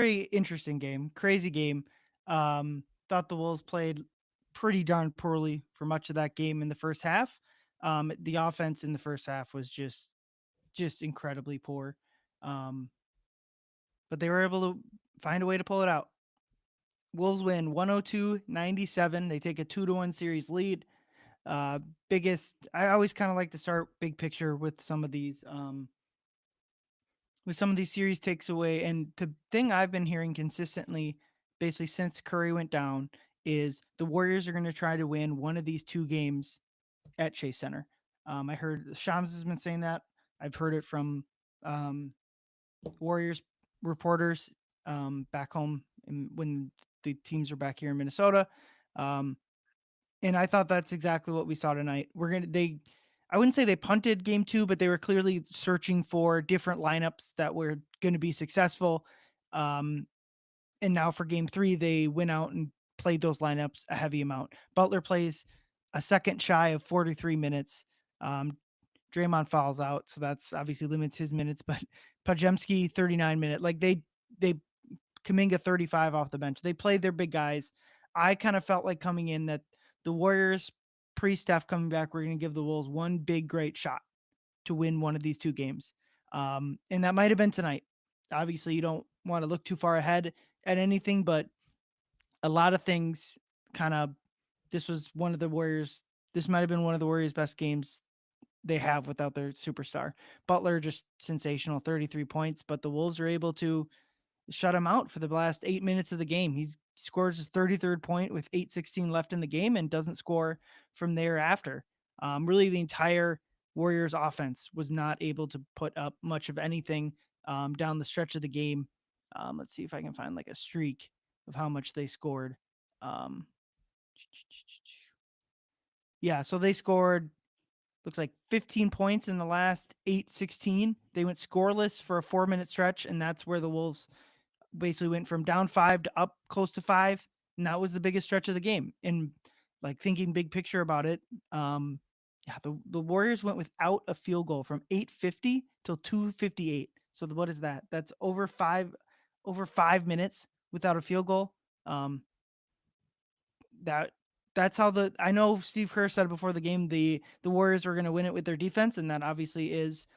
very interesting game, crazy game. Thought the Wolves played pretty darn poorly for much of that game in the first half. The offense in the first half was just incredibly poor. Um, but they were able to find a way to pull it out. Wolves win 102-97. They take a 2-1 series lead. Uh, biggest I always kind of like to start big picture with some of these series takes away. And the thing I've been hearing consistently, basically since Curry went down, is the Warriors are going to try to win one of these two games at Chase Center. I heard Shams has been saying that. I've heard it from um, Warriors reporters back home when the teams are back here in Minnesota. Um, and I thought that's exactly what we saw tonight. I wouldn't say they punted game two, but they were clearly searching for different lineups that were going to be successful. Um, and now for game three, they went out and played those lineups a heavy amount. Butler plays a second shy of 43 minutes. Um, Draymond fouls out, so that's obviously limits his minutes. But Pajemski 39 minute, like they Kaminga 35 off the bench. They played their big guys. I kind of felt like coming in that the Warriors pre Steph coming back, we're going to give the Wolves one big great shot to win one of these two games. And that might have been tonight. Obviously, you don't want to look too far ahead at anything, but a lot of things kind of this was one of the Warriors. This might have been one of the Warriors' best games they have without their superstar. Butler just sensational, 33 points, but the Wolves are able to shut him out for the last 8 minutes of the game. He scores his 33rd point with 8:16 left in the game and doesn't score from thereafter. Really, the entire Warriors offense was not able to put up much of anything down the stretch of the game. Let's see if I can find like a streak of how much they scored. Um, yeah, so they scored looks like 15 points in the last 8:16. They went scoreless for a 4-minute stretch, and that's where the Wolves basically went from down five to up close to five, and that was the biggest stretch of the game. And like thinking big picture about it, yeah, the Warriors went without a field goal from 8:50 till 2:58. So what is that? That's over 5 minutes without a field goal. Um, that that's how the I know Steve Kerr said before the game the Warriors were going to win it with their defense, and that obviously is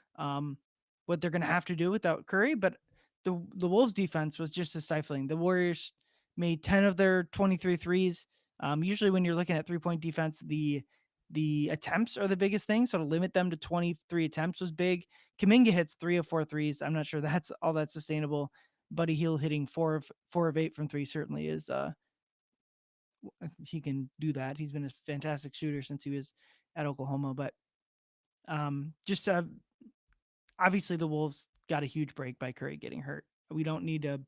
what they're going to have to do without Curry. But the Wolves defense was just as stifling. The Warriors made 10 of their 23 threes. Usually when you're looking at 3-point defense, the attempts are the biggest thing. So to limit them to 23 attempts was big. Kaminga hits 3 of 4 threes. I'm not sure that's all that sustainable. Buddy Hield hitting 4 of 8 from three certainly is he can do that. He's been a fantastic shooter since he was at Oklahoma. But just obviously the Wolves got a huge break by Curry getting hurt. We don't need to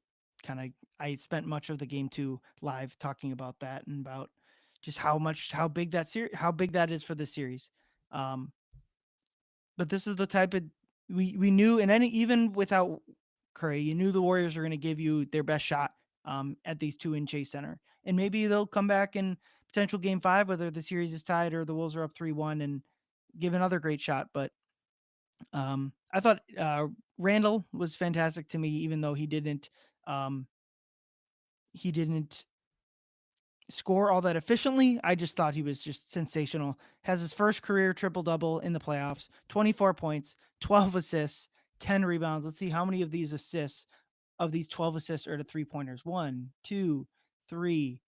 kind of. I spent much of the game two live talking about that and about just how big how big that is for the series. Um, but this is the type of we knew, and any even without Curry, you knew the Warriors were going to give you their best shot at these two in Chase Center, and maybe they'll come back in potential game five, whether the series is tied or the Wolves are up 3-1, and give another great shot. But I thought Randall was fantastic to me, even though um, he didn't score all that efficiently. I just thought he was just sensational. Has his first career triple double in the playoffs, 24 points, 12 assists, 10 rebounds. Let's see how many of these assists of these 12 assists are to three pointers. One, two, three,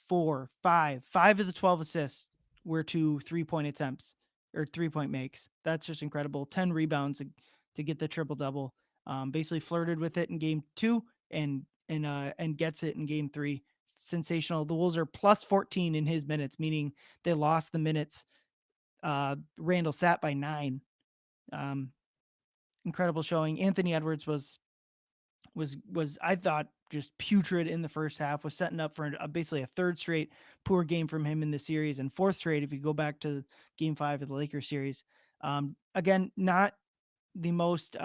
four, five. Five of the 12 assists were to 3-point attempts or 3-point makes. That's just incredible. 10 rebounds to get the triple double. Basically flirted with it in game two and gets it in game three. Sensational. The Wolves are plus 14 in his minutes, meaning they lost the minutes. Randall sat by 9. Um, incredible showing. Anthony Edwards was I thought just putrid in the first half. Was setting up for basically a third straight poor game from him in the series, and fourth straight if you go back to Game 5 of the Lakers series. Again, not the most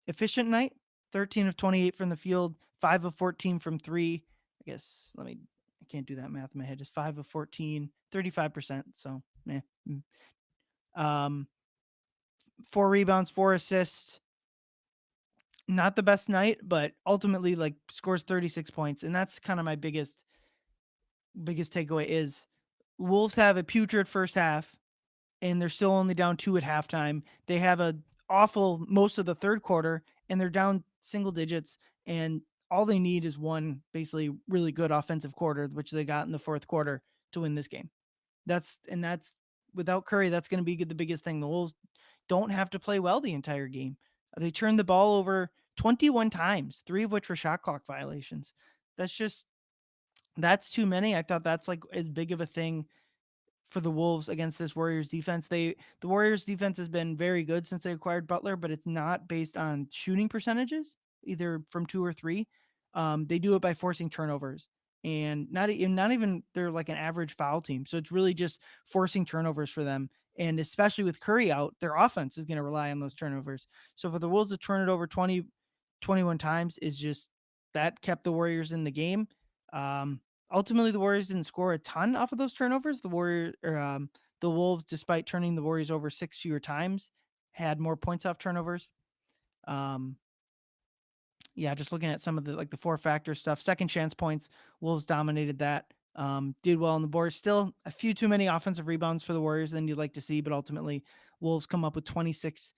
efficient night. 13 of 28 from the field, 5 of 14 from three. I can't do that math in my head. Just 5 of 14, 35%. So, yeah. Um, 4 rebounds, 4 assists, not the best night, but ultimately like scores 36 points, and that's kind of my biggest takeaway is Wolves have a putrid first half and they're still only down 2 at halftime. They have a awful most of the third quarter and they're down single digits, and all they need is one basically really good offensive quarter, which they got in the fourth quarter to win this game. That's without Curry, that's going to be the biggest thing. The Wolves don't have to play well the entire game. They turned the ball over 21 times, 3 of which were shot clock violations. That's just that's too many. I thought that's like as big of a thing for the Wolves against this Warriors defense. The Warriors defense has been very good since they acquired Butler, but it's not based on shooting percentages, either from 2 or 3. They do it by forcing turnovers, and not even they're like an average foul team. So it's really just forcing turnovers for them. And especially with Curry out, their offense is going to rely on those turnovers. So for the Wolves to turn it over 21 times is just that kept the Warriors in the game. Ultimately, the Warriors didn't score a ton off of those turnovers. The Wolves, despite turning the Warriors over 6 fewer times, had more points off turnovers. Um, yeah, just looking at some of the like the 4 factor stuff, second chance points, Wolves dominated that. Did well on the board. Still a few too many offensive rebounds for the Warriors than you'd like to see, but ultimately, Wolves come up with 26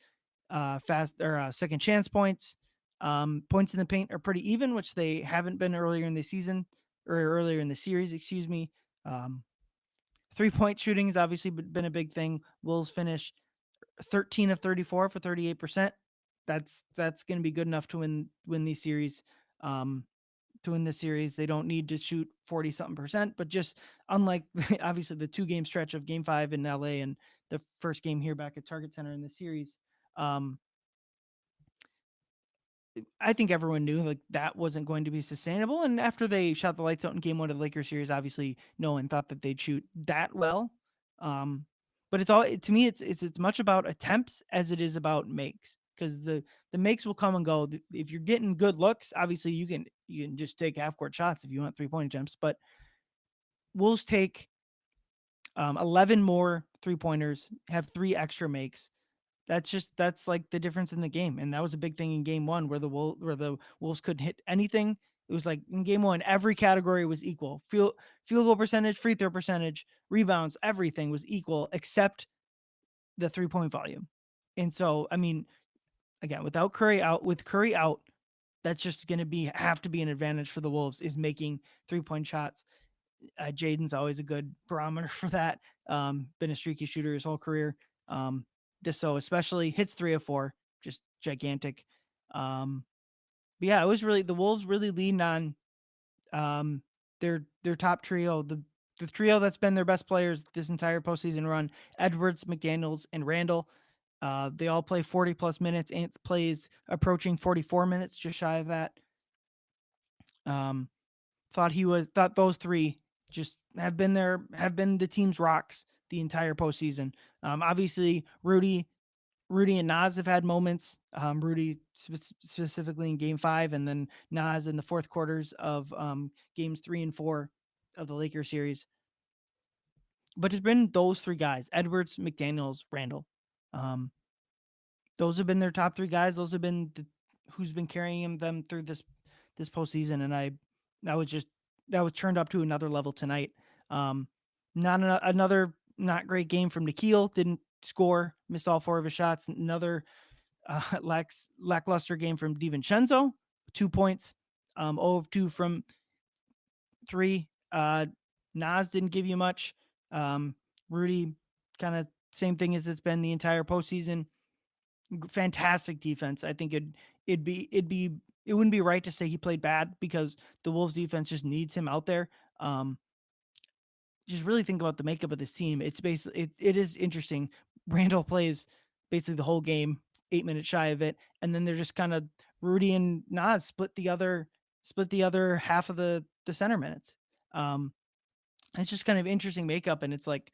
second chance points. Points in the paint are pretty even, which they haven't been earlier in the season or earlier in the series, excuse me. Um, 3-point shooting has obviously been a big thing. Wolves finish 13 of 34 for 38%. That's going to be good enough to win these series. Um, to win this series, they don't need to shoot 40 something percent, but just unlike obviously the 2 game stretch of Game 5 in LA and the first game here back at Target Center in the series, um, I think everyone knew like that wasn't going to be sustainable. And after they shot the lights out in Game 1 of the Lakers series, obviously no one thought that they'd shoot that well. Um, but it's all to me, it's as much about attempts as it is about makes, because the makes will come and go. If you're getting good looks, obviously you can just take half court shots if you want 3-point attempts. But Wolves take 11 more 3-pointers, have 3 extra makes. That's like the difference in the game, and that was a big thing in Game 1 where the Wolves couldn't hit anything. It was like in Game 1, every category was equal. Field goal percentage, free throw percentage, rebounds, everything was equal except the 3-point volume. And so, I mean, again, with Curry out, that's just going to have to be an advantage for the Wolves is making 3-point shots. Jaden's always a good barometer for that. Been a streaky shooter his whole career. This so especially hits 3 of 4, just gigantic. But yeah, it was really the Wolves really leaned on um, their top trio, the trio that's been their best players this entire postseason run: Edwards, McDaniels, and Randall. They all play 40 plus minutes. Ants plays approaching 44 minutes, just shy of that. Um, thought those 3 just have been the team's rocks the entire postseason. Obviously, Rudy and Nas have had moments. Rudy specifically in Game 5, and then Nas in the fourth quarters of Games 3 and 4 of the Lakers series. But it's been those 3 guys: Edwards, McDaniel's, Randall. Um, those have been their top 3 guys. Those have been who's been carrying them through this postseason, and that was just that was turned up to another level tonight. Um, not another not great game from Nikhil. Didn't score, missed all 4 of his shots. Another lackluster game from DiVincenzo, 2 points, 0 of 2 from 3. Nas didn't give you much. Rudy, kind of same thing as it's been the entire postseason. Fantastic defense. I think it wouldn't be right to say he played bad because the Wolves defense just needs him out there. Um, just really think about the makeup of this team. It's basically it is interesting. Randall plays basically the whole game, 8 minutes shy of it, and then they're just kind of Rudy and Nas split the other half of the center minutes. Um, it's just kind of interesting makeup, and it's like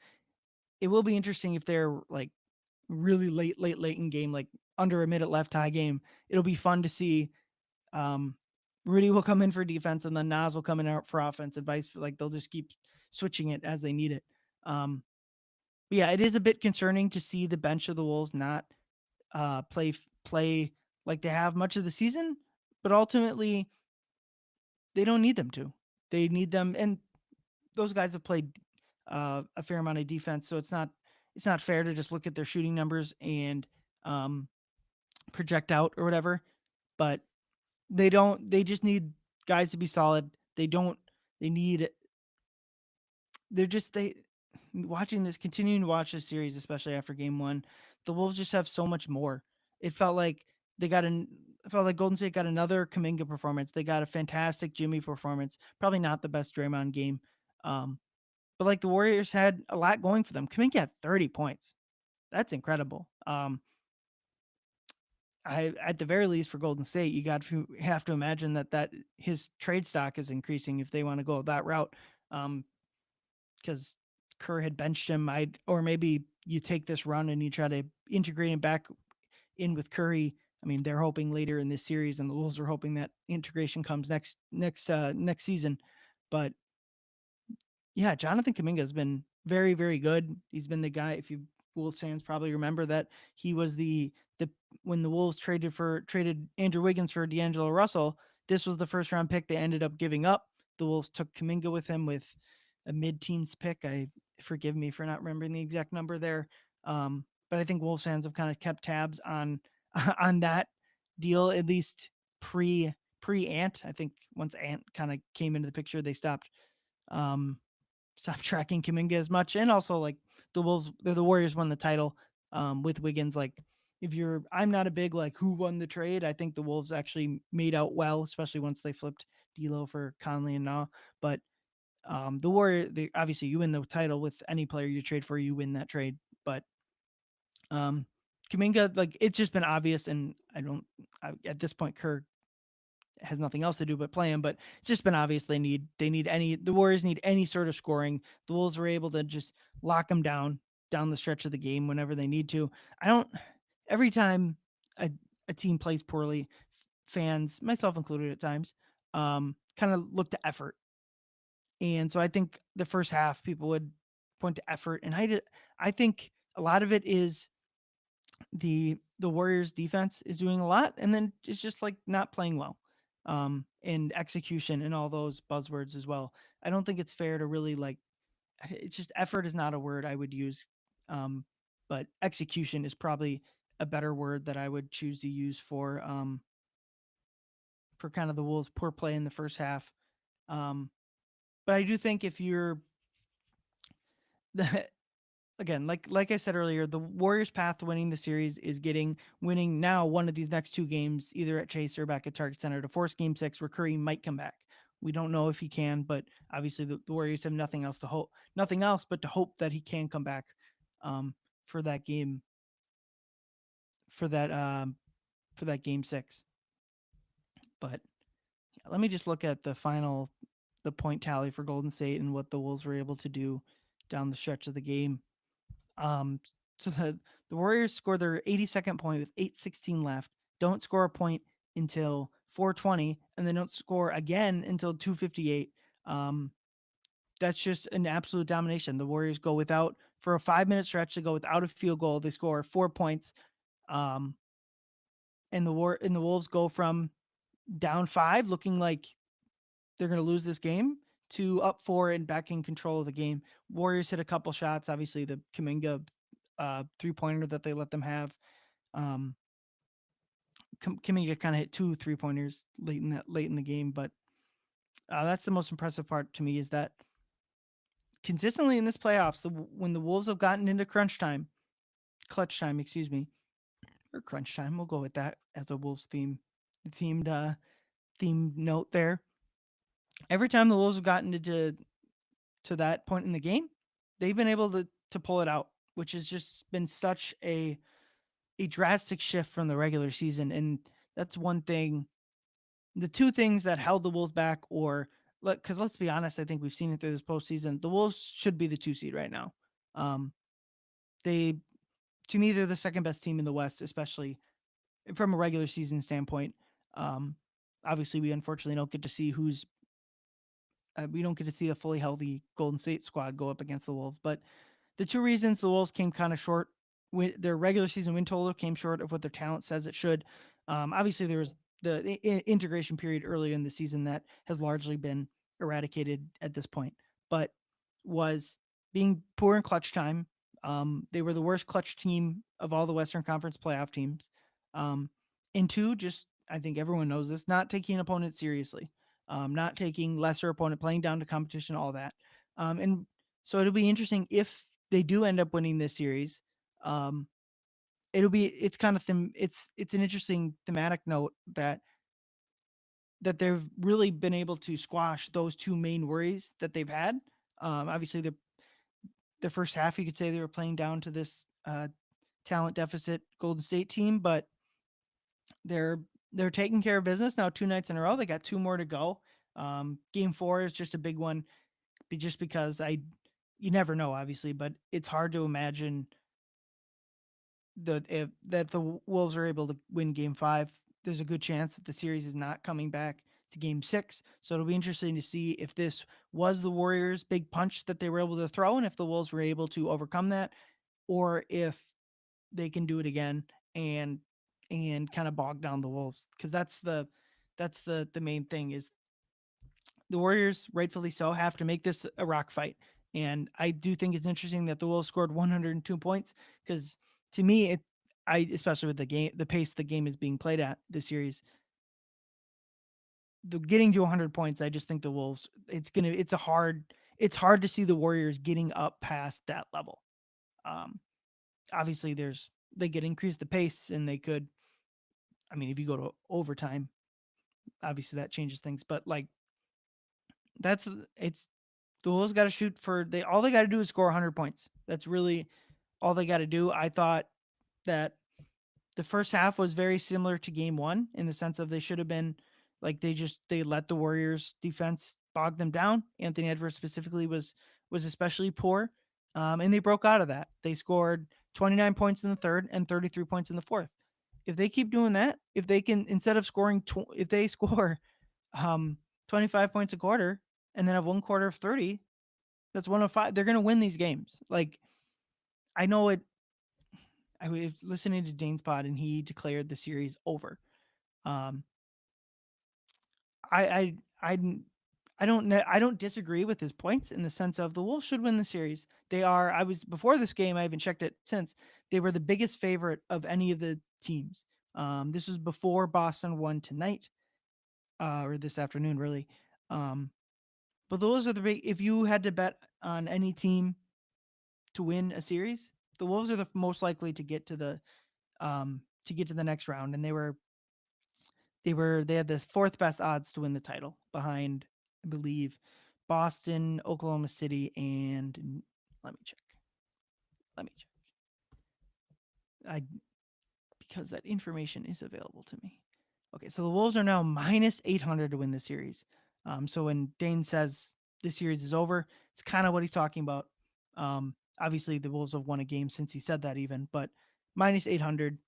it will be interesting if they're like really late in game, like under a minute left tie game. It'll be fun to see. Um, Rudy will come in for defense, and then Nas will come in out for offense. Advice like they'll just keep switching it as they need it. Um, but yeah, it is a bit concerning to see the bench of the Wolves not play like they have much of the season, but ultimately they don't need them to. They need them, and those guys have played a fair amount of defense, so it's not fair to just look at their shooting numbers and um, project out or whatever. But they don't. They just need guys to be solid. They don't. They need. They're just they watching this, continuing to watch this series, especially after game one. The Wolves just have so much more. It felt like they got an. It felt like Golden State got another Kaminga performance. They got a fantastic Jimmy performance. Probably not the best Draymond game, um, but like the Warriors had a lot going for them. Kaminga had 30 points. That's incredible. I at the very least for Golden State, you got to have to imagine that his trade stock is increasing if they want to go that route. Because Kerr had benched him. Or maybe you take this run and you try to integrate him back in with Curry. I mean, they're hoping later in this series, and the Wolves are hoping that integration comes next season. But yeah, Jonathan Kaminga has been very, very good. He's been the guy. If you Wolves fans probably remember that he was the when the Wolves traded Andrew Wiggins for D'Angelo Russell. This was the first round pick they ended up giving up. The Wolves took Kaminga with him with a mid-teens pick. I Forgive me for not remembering the exact number there, but I think Wolves fans have kind of kept tabs on on that deal at least pre Ant. I think once Ant kind of came into the picture, they um, stopped tracking Kaminga as much. And also, like the Warriors won the title with Wiggins. Like, I'm not a big like who won the trade. I think the Wolves actually made out well, especially once they flipped D'Lo for Conley and Na. But the Warrior, obviously you win the title with any player you trade for, you win that trade. But um, Kaminga, like it's just been obvious, and at this point, Kerr has nothing else to do but play him. But it's just been obvious the Warriors need any sort of scoring. The Wolves were able to just lock them down the stretch of the game whenever they need to. I don't Every time a team plays poorly, fans, myself included at times, kind of look to effort. And so I think the first half people would point to effort, and I think a lot of it is the Warriors defense is doing a lot, and then it's just like not playing well, and execution and all those buzzwords as well. I don't think it's fair to really like. It's just effort is not a word I would use, um, but execution is probably a better word that I would choose to use for kind of the Wolves' poor play in the first half. Um, but I do think if you're the again, like I said earlier, the Warriors' path to winning the series is winning now one of these next two games, either at Chase or back at Target Center, to force Game 6, where Curry might come back. We don't know if he can, but obviously the Warriors have nothing else but to hope that he can come back um, for that game, for that Game 6. But yeah, let me just look at the point tally for Golden State and what the Wolves were able to do down the stretch of the game. Um, so the Warriors score their 82nd point with 8:16 left. Don't score a point until 4:20, and they don't score again until 2:58. Um, that's just an absolute domination. The Warriors go without for a 5-minute stretch. They go without a field goal. They score 4 points. Um, and the Wolves go from down 5, looking like they're going to lose this game, to up 4 and back in control of the game. Warriors hit a couple shots. Obviously, the Kaminga 3-pointer that they let them have. Um, Kaminga kind of hit 2 3-pointers late in the game, but that's the most impressive part to me is that consistently in this playoffs, when the Wolves have gotten into clutch time, excuse me, or crunch time, we'll go with that as a Wolves themed note there. Every time the Wolves have gotten to that point in the game, they've been able to pull it out, which has just been such a drastic shift from the regular season. And that's one thing. The two things that held the Wolves back, or because let's be honest, I think we've seen it through this postseason. The Wolves should be the 2 seed right now. Um, they, to me, they're the second best team in the West, especially from a regular season standpoint. Um, Obviously, we don't get to see a fully healthy Golden State squad go up against the Wolves. But the two reasons the Wolves came kind of short, their regular season win total came short of what their talent says it should. Obviously, there was the integration period earlier in the season that has largely been eradicated at this point, but was being poor in clutch time. They were the worst clutch team of all the Western Conference playoff teams. Um, and two, just I think everyone knows this, not taking opponents seriously, not taking lesser opponent, playing down to competition, all that. And so it'll be interesting if they do end up winning this series. Um, it's kind of it's an interesting thematic note that they've really been able to squash those two main worries that they've had. Obviously, the first half you could say they were playing down to this talent deficit Golden State team, but they're they're taking care of business now 2 nights in a row. They got two more to go. Game four is just a big one, just because you never know, obviously, but it's hard to imagine that the Wolves are able to win Game Five. There's a good chance that the series is not coming back to Game Six. So it'll be interesting to see if this was the Warriors' big punch that they were able to throw, and if the Wolves were able to overcome that, or if they can do it again and kind of bog down the Wolves, because that's the main thing is the Warriors, rightfully so, have to make this a rock fight. And I do think it's interesting that the Wolves scored 102 points because to me, especially with the pace the game is being played at this series, the getting to 100 points, I just think the Wolves, it's hard to see the Warriors getting up past that level. Um, Obviously, they could increase the pace and they could, I mean, if you go to overtime, obviously that changes things, but like that's it's the Wolves got to shoot for they all they got to do is score 100 points. That's really all they got to do. I thought that the first half was very similar to game 1 in the sense of they should have been like they let the Warriors defense bog them down. Anthony Edwards specifically was especially poor. And they broke out of that. They scored 29 points in the third and 33 points in the fourth. If they keep doing that, if they can instead of scoring if they score um 25 points a quarter and then have one quarter of 30, that's 105. They're going to win these games. Like I know it. I was listening to Dane's pod and he declared the series over. Um, I I I I don't disagree with his points in the sense of the Wolves should win the series. They are. I was before this game. I haven't checked it since. They were the biggest favorite of any of the teams. This was before Boston won tonight, or this afternoon, really. Um, but those are the big. If you had to bet on any team to win a series, the Wolves are the most likely to get to the next round, and they had the fourth best odds to win the title behind, I believe, Boston, Oklahoma City, and let me check. Let me check. I because that information is available to me. Okay, so the Wolves are now minus 800 to win the series. So when Dane says this series is over, it's kind of what he's talking about. Obviously, the Wolves have won a game since he said that, even, but minus 800.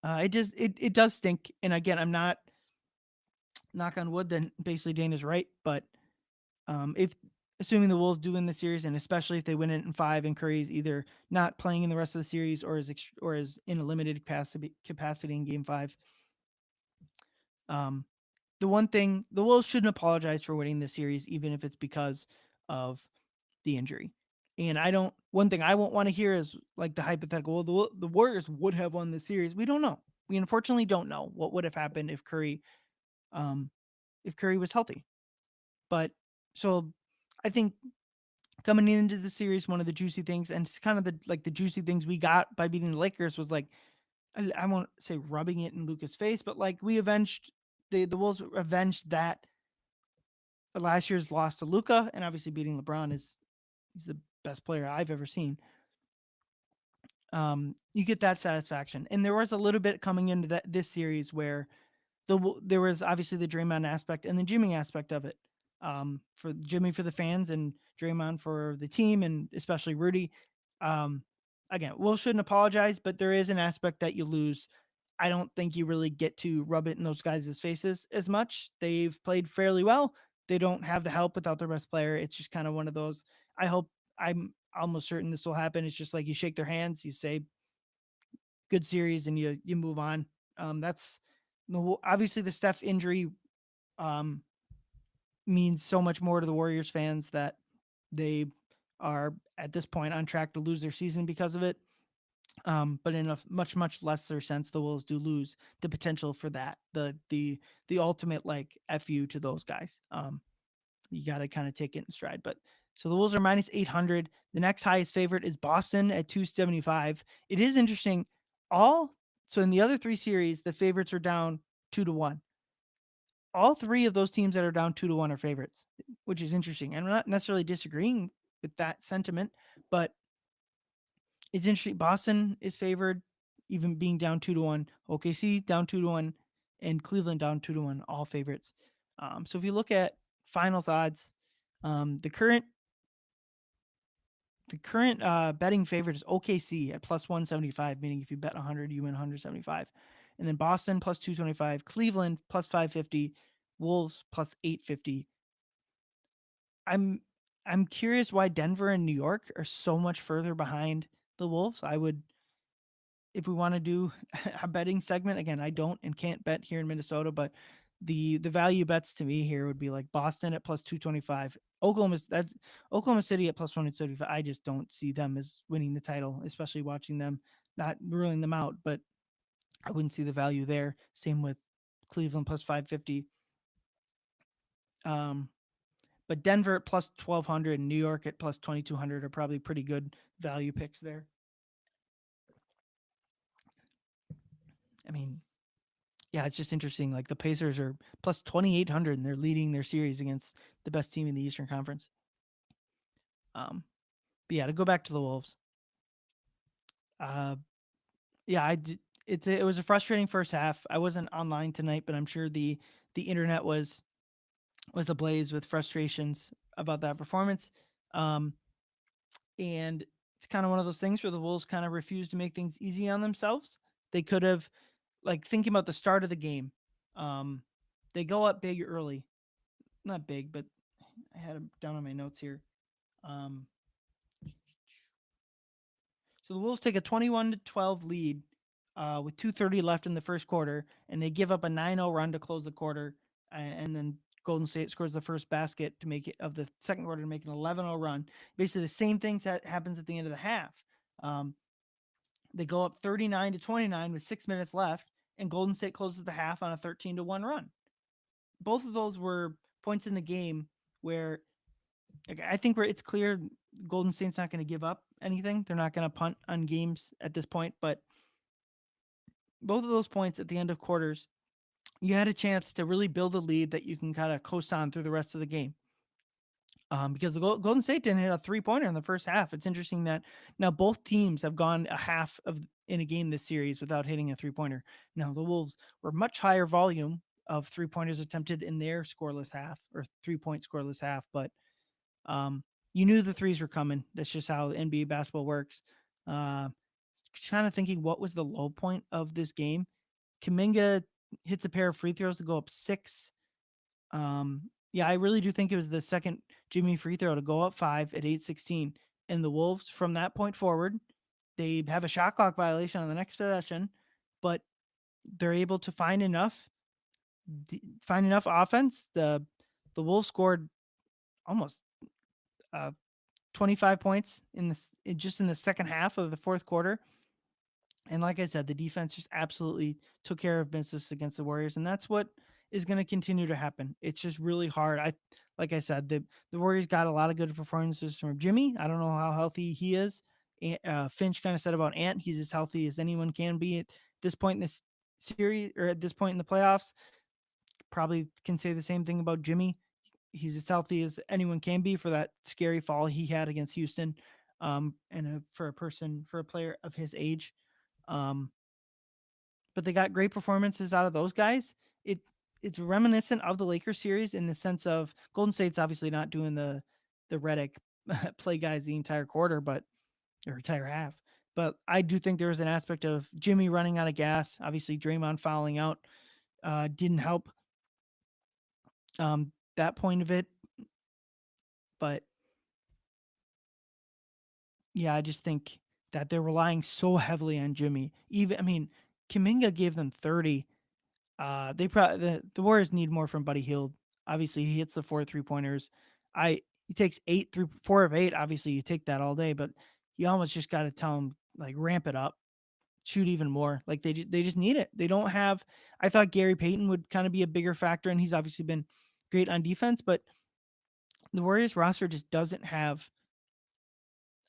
It does stink. And again, I'm not knock on wood. Then basically Dane is right, but if assuming the Wolves do win the series, and especially if they win it in five, and Curry's either not playing in the rest of the series or is in a limited capacity in Game Five, um, the one thing the Wolves shouldn't apologize for winning the series, even if it's because of the injury. And I don't. One thing I won't want to hear is like the hypothetical. Well, the Warriors would have won the series. We don't know. We unfortunately don't know what would have happened um, if Curry was healthy. But so I think coming into the series, one of the juicy things, and it's kind of the juicy things we got by beating the Lakers was like I won't say rubbing it in Luka's face, but like we avenged the Wolves avenged that last year's loss to Luka, and obviously beating LeBron is he's the best player I've ever seen. You get that satisfaction, and there was a little bit coming into this series where there was obviously the Draymond aspect and the Jimmy aspect of it. For Jimmy for the fans and Draymond for the team and especially Rudy. Um, Again, Will shouldn't apologize, but there is an aspect that you lose. I don't think you really get to rub it in those guys' faces as much. They've played fairly well. They don't have the help without their best player. It's just kind of one of those. I'm almost certain this will happen. It's just like you shake their hands, you say good series, and you move on. That's Obviously the Steph injury um, means so much more to the Warriors fans that they are at this point on track to lose their season because of it. But in a much lesser sense, the Wolves do lose the potential for that. The ultimate like fu to those guys. You got to kind of take it in stride. But so the Wolves are minus 800. The next highest favorite is Boston at 275. It is interesting. All so in the other three series, the favorites are down 2-1. All three of those teams that are down 2-1 are favorites, which is interesting. I'm not necessarily disagreeing with that sentiment, but it's interesting. Boston is favored, even being down 2-1. OKC down 2-1, and Cleveland down 2-1. All favorites. So if you look at finals odds, the current betting favorite is OKC at plus 175, meaning if you bet 100, you win 175. And then Boston plus 225, Cleveland plus 550, Wolves plus 850. I'm I'm curious why Denver and New York are so much further behind the Wolves. I would, if we want to do a betting segment again, I don't and can't bet here in Minnesota, but the value bets to me here would be like Boston at plus 225. That's Oklahoma City at plus 175. I just don't see them as winning the title, especially watching them, not ruling them out, but I wouldn't see the value there. Same with Cleveland plus 550. Um, but Denver at plus 1200 and New York at plus 2200 are probably pretty good value picks there. I mean, yeah, it's just interesting. Like the Pacers are plus 2,800 and they're leading their series against the best team in the Eastern Conference. But yeah, to go back to the Wolves. Uh, yeah, it was a frustrating first half. I wasn't online tonight, but I'm sure the internet was ablaze with frustrations about that performance. Um, and it's kind of one of those things where the Wolves kind of refused to make things easy on themselves. They could have, like thinking about the start of the game, um, they go up big early, not big, but I had them down on my notes here. Um, so the Wolves take a 21-12 lead with 2:30 left in the first quarter, and they give up a 9-0 run to close the quarter, and then Golden State scores the first basket to make it of the second quarter to make an 11-0 run. Basically, the same thing that happens at the end of the half. Um, they go up 39-29 with 6 minutes left, and Golden State closes the half on a 13-1 run. Both of those were points in the game where I think where it's clear Golden State's not going to give up anything. They're not going to punt on games at this point. But both of those points at the end of quarters, you had a chance to really build a lead that you can kind of coast on through the rest of the game. Because the Golden State didn't hit a 3-pointer in the first half. It's interesting that now both teams have gone a half of in a game this series without hitting a 3-pointer. Now the Wolves were much higher volume of 3-pointers attempted in their scoreless half or 3-point scoreless half, but you knew the threes were coming. That's just how NBA basketball works. Uh, Kind of thinking what was the low point of this game. Kuminga hits a pair of free throws to go up 6. Yeah, I really do think it was the second Jimmy free throw to go up 5 at 8:16. And the Wolves, from that point forward, they have a shot clock violation on the next possession, but they're able to find enough offense. The Wolves scored almost uh, 25 points just in the second half of the fourth quarter. And like I said, the defense just absolutely took care of business against the Warriors, and that's what is going to continue to happen. It's just really hard. Like I said, the Warriors got a lot of good performances from Jimmy. I don't know how healthy he is. Finch kind of said about Ant, he's as healthy as anyone can be at this point in this series or at this point in the playoffs. Probably can say the same thing about Jimmy. He's as healthy as anyone can be for that scary fall he had against Houston. For a player of his age. Um, but they got great performances out of those guys. It it's reminiscent of the Lakers series in the sense of Golden State's obviously not doing the Redick play guys the entire quarter, but or entire half. But I do think there was an aspect of Jimmy running out of gas. Obviously, Draymond fouling out didn't help that point of it. But yeah, I just think that they're relying so heavily on Jimmy. Even I mean, Kuminga gave them 30. The Warriors need more from Buddy Hield. Obviously, he hits the 4 3-pointers. He takes 4 of 8. Obviously, you take that all day, but you almost just got to tell him like ramp it up, shoot even more. Like they just need it. They don't have. I thought Gary Payton would kind of be a bigger factor, and he's obviously been great on defense, but the Warriors roster just doesn't have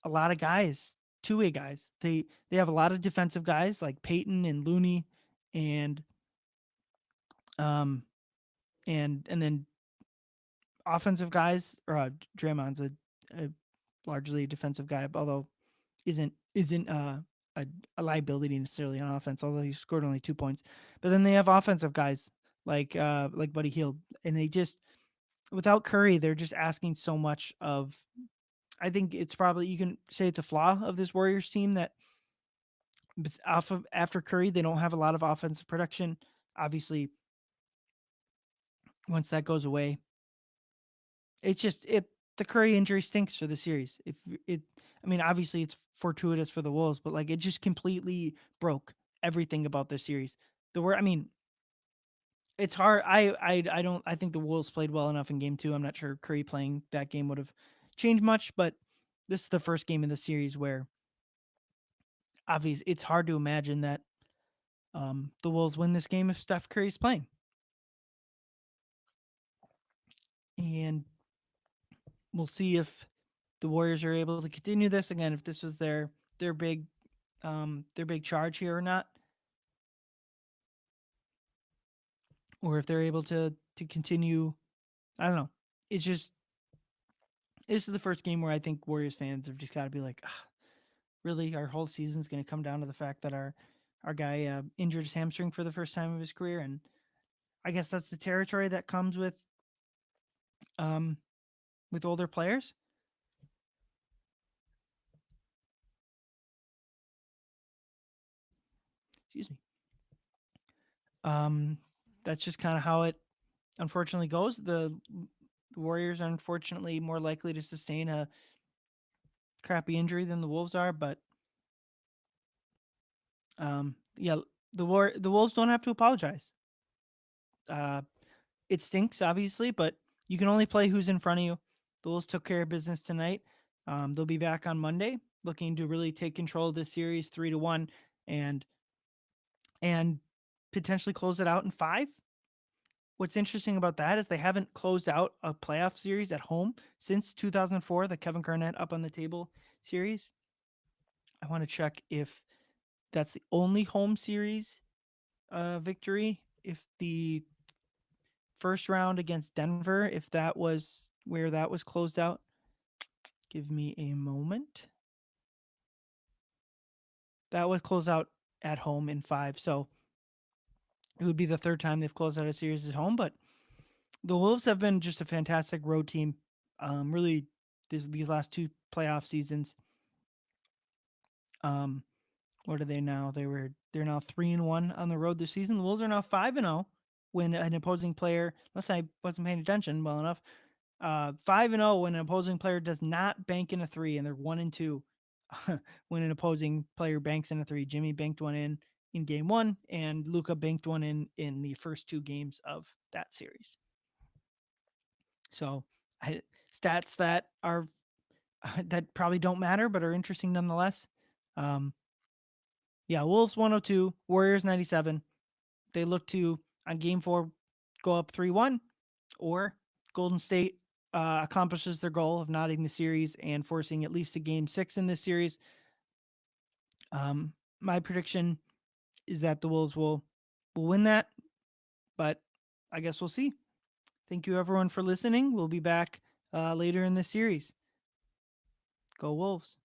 a lot of guys, two-way guys. They have a lot of defensive guys like Payton and Looney, and um and then offensive guys. Or Draymond's a largely defensive guy, although isn't a, a liability necessarily on offense. Although he scored only 2 points, but then they have offensive guys like Buddy Hield, and they just without Curry, they're just asking so much of. I think it's probably you can say it's a flaw of this Warriors team that off of after Curry, they don't have a lot of offensive production. Obviously, once that goes away, it's just it the Curry injury stinks for the series. If it I mean, obviously it's fortuitous for the Wolves, but like it just completely broke everything about this series. I mean, it's hard. I don't I think the Wolves played well enough in game 2. I'm not sure Curry playing that game would have changed much, but this is the first game in the series where obviously it's hard to imagine that the Wolves win this game if Steph Curry's playing. And we'll see if the Warriors are able to continue this again. If this was their their big charge here or not, or if they're able to continue. I don't know. It's just this is the first game where I think Warriors fans have just got to be like, "Ugh, really, our whole season's going to come down to the fact that our guy injured his hamstring for the first time of his career, and I guess that's the territory that comes um with older players. Excuse me. Um, that's just kind of how it unfortunately goes. The Warriors are unfortunately more likely to sustain a crappy injury than the Wolves are, but yeah, the Wolves don't have to apologize. Uh, it stinks, obviously, but you can only play who's in front of you. The Wolves took care of business tonight. They'll be back on Monday, looking to really take control of this series 3-1, and and potentially close it out in 5. What's interesting about that is they haven't closed out a playoff series at home since 2004, the Kevin Garnett up on the table series. I want to check if that's the only home series victory. If the first round against Denver, if that was where that was closed out, give me a moment. That was closed out at home in 5. So it would be the third time they've closed out a series at home. But the Wolves have been just a fantastic road team. Really, these last 2 playoff seasons. Um, what are they now? They're now 3-1 on the road this season. The Wolves are now 5-0 when an opposing player, unless I wasn't paying attention well enough, 5-0 when an opposing player does not bank in a 3, and they're 1-2 when an opposing player banks in a 3. Jimmy banked one in game 1, and Luka banked one in the first 2 games of that series. So, stats that are that probably don't matter but are interesting nonetheless. Um, yeah, Wolves 102, Warriors 97. They look to on game 4 go up 3-1, or Golden State accomplishes their goal of knotting the series and forcing at least a game 6 in this series. My prediction is that the Wolves will win that, but I guess we'll see. Thank you everyone for listening. We'll be back later in this series. Go Wolves.